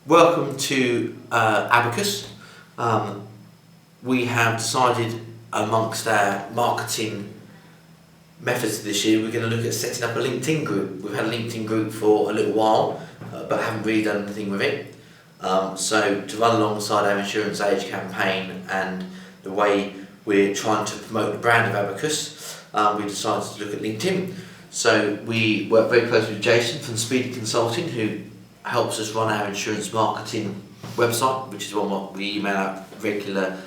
Welcome to ABACUS. We have decided amongst our marketing methods this year we're going to look at setting up a LinkedIn group. We've had a LinkedIn group for a little while but haven't really done anything with it. So to run alongside our Insurance Age campaign and the way we're trying to promote the brand of ABACUS, we decided to look at LinkedIn. So we work very closely with Jason from Speedy Consulting, who helps us run our insurance marketing website, which is one what we email out regular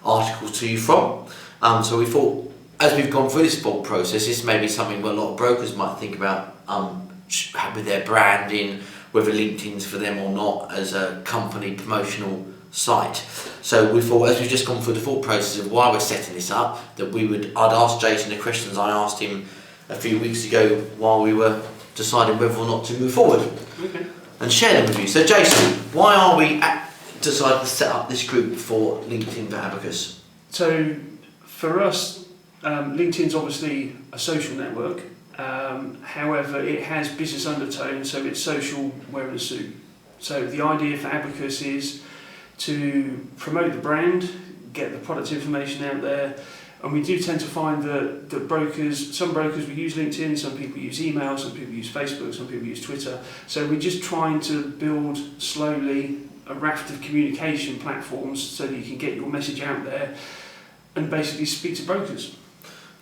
articles to you from. So we thought, as we've gone through this thought process, this may be something where a lot of brokers might think about with their branding, whether LinkedIn's for them or not as a company promotional site. So we thought, as we've just gone through the thought process of why we're setting this up, that I'd ask Jason the questions I asked him a few weeks ago while we were deciding whether or not to move forward. Okay. And share them with you. So Jason, why are we deciding to set up this group for LinkedIn for ABACUS? So for us, LinkedIn's obviously a social network. However, it has business undertones, so it's social wearing a suit. So the idea for ABACUS is to promote the brand, get the product information out there, and we do tend to find that some brokers will use LinkedIn, some people use email, some people use Facebook, some people use Twitter. So we're just trying to build slowly a raft of communication platforms so that you can get your message out there and basically speak to brokers.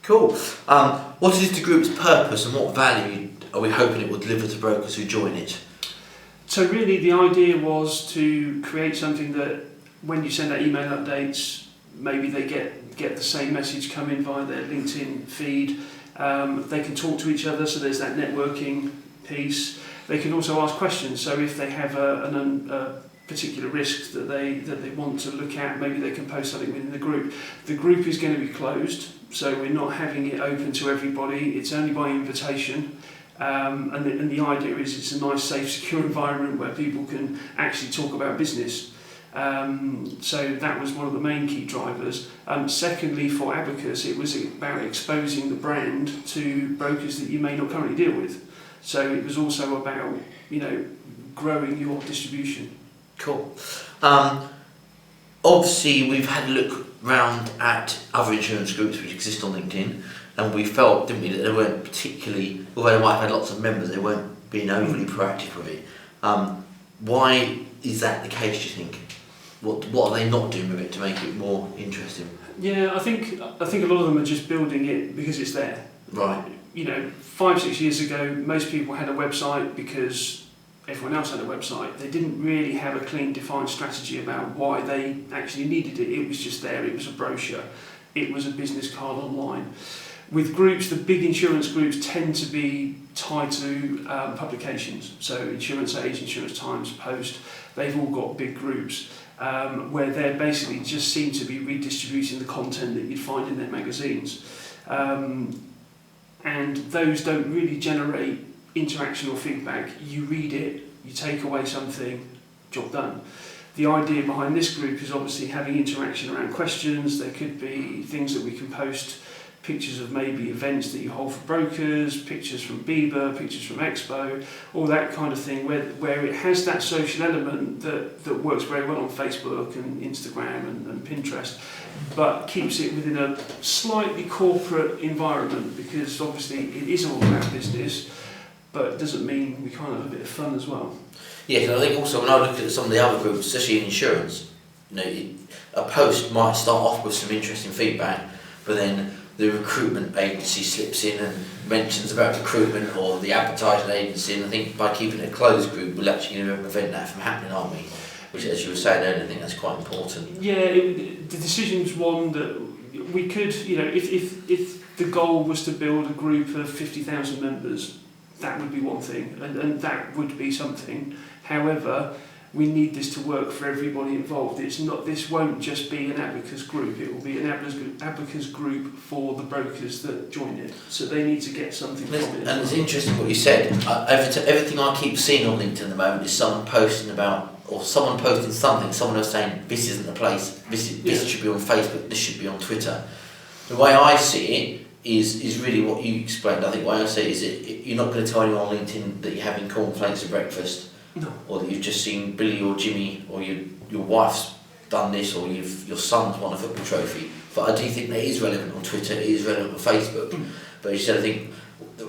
Cool. What is the group's purpose and what value are we hoping it will deliver to brokers who join it? So really the idea was to create something that when you send out email updates, maybe they get the same message come in via their LinkedIn feed. They can talk to each other, so there's that networking piece. They can also ask questions, so if they have a particular risk that they want to look at, maybe they can post something within the group. The group is going to be closed, so we're not having it open to everybody. It's only by invitation. And the idea is it's a nice, safe, secure environment where people can actually talk about business. So that was one of the main key drivers. Secondly, for ABACUS, it was about exposing the brand to brokers that you may not currently deal with. So it was also about, growing your distribution. Cool. Obviously, we've had a look round at other insurance groups which exist on LinkedIn, and we felt, didn't we, that they weren't particularly, although they might have had lots of members, they weren't being overly proactive with it. Why is that the case, do you think? What are they not doing with it to make it more interesting? Yeah, I think a lot of them are just building it because it's there. Right. 5-6 years ago, most people had a website because everyone else had a website. They didn't really have a clean, defined strategy about why they actually needed it. It was just there. It was a brochure. It was a business card online. With groups, the big insurance groups tend to be tied to publications. So Insurance Age, Insurance Times, Post, they've all got big groups. Where they basically just seem to be redistributing the content that you'd find in their magazines. And those don't really generate interaction or feedback. You read it, you take away something, job done. The idea behind this group is obviously having interaction around questions. There could be things that we can post, pictures of maybe events that you hold for brokers, pictures from Bieber, pictures from Expo, all that kind of thing, where it has that social element that works very well on Facebook and Instagram and Pinterest, but keeps it within a slightly corporate environment, because obviously it is all about business, but it doesn't mean we can't have a bit of fun as well. Yes, and I think also when I look at some of the other groups, especially in insurance, a post might start off with some interesting feedback, but then the recruitment agency slips in and mentions about recruitment, or the advertising agency, and I think by keeping it a closed group, we're actually going to prevent that from happening, aren't we? Which, as you were saying earlier, I think that's quite important. Yeah, the decision's one that we could, if the goal was to build a group of 50,000 members, that would be one thing, and that would be something. However, we need this to work for everybody involved. This won't just be an ABACUS group, it will be an ABACUS group for the brokers that join it. So they need to get something from it. And it's interesting what you said. Everything I keep seeing on LinkedIn at the moment is someone posting about, or someone posting something, someone else saying, this isn't the place, this should be on Facebook, this should be on Twitter. The way I see it is really what you explained. I think what I say is you're not going to tell anyone on LinkedIn that you're having cornflakes for breakfast, No. or that you've just seen Billy or Jimmy or your wife's done this, or your son's won a football trophy. But I do think that is relevant on Twitter, it is relevant on Facebook. But as you said, I think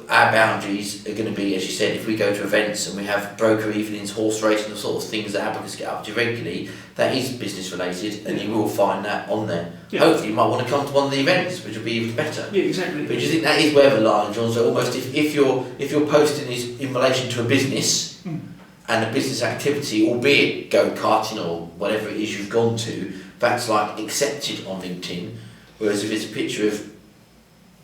our boundaries are going to be, as you said, if we go to events and we have broker evenings, horse racing, the sort of things that Abacus get up to regularly, that is business related, and you will find that on there. Yeah. Hopefully you might want to come to one of the events, which will be even better. Yeah, exactly. But do you think that is where the line, John? So almost if your posting is in relation to a business and a business activity, albeit go-karting or whatever it is you've gone to, that's like accepted on LinkedIn. Whereas if it's a picture of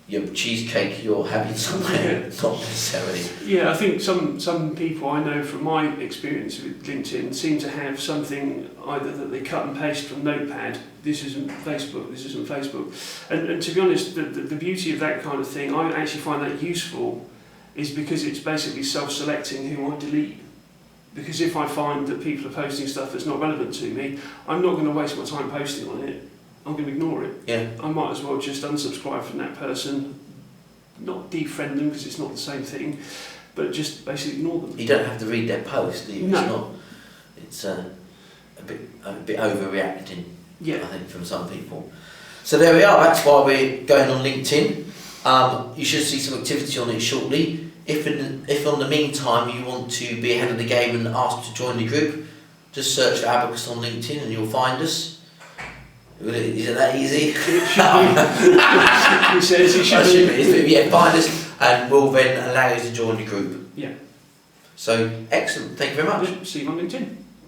your cheesecake you're having somewhere, not necessarily. Yeah, I think some people I know from my experience with LinkedIn seem to have something either that they cut and paste from Notepad. This isn't Facebook. This isn't Facebook. And to be honest, the beauty of that kind of thing, I actually find that useful, is because it's basically self-selecting who I delete. Because if I find that people are posting stuff that's not relevant to me, I'm not going to waste my time posting on it. I'm going to ignore it. Yeah. I might as well just unsubscribe from that person, not defriend them because it's not the same thing, but just basically ignore them. You don't have to read their post, do you? No. It's a bit overreacting. Yeah. I think from some people. So there we are. That's why we're going on LinkedIn. You should see some activity on it shortly. If in the meantime you want to be ahead of the game and ask to join the group, just search for Abacus on LinkedIn and you'll find us. Isn't that easy? It should be. He says it should be. Yeah, find us and we'll then allow you to join the group. Yeah. So, excellent. Thank you very much. See you on LinkedIn.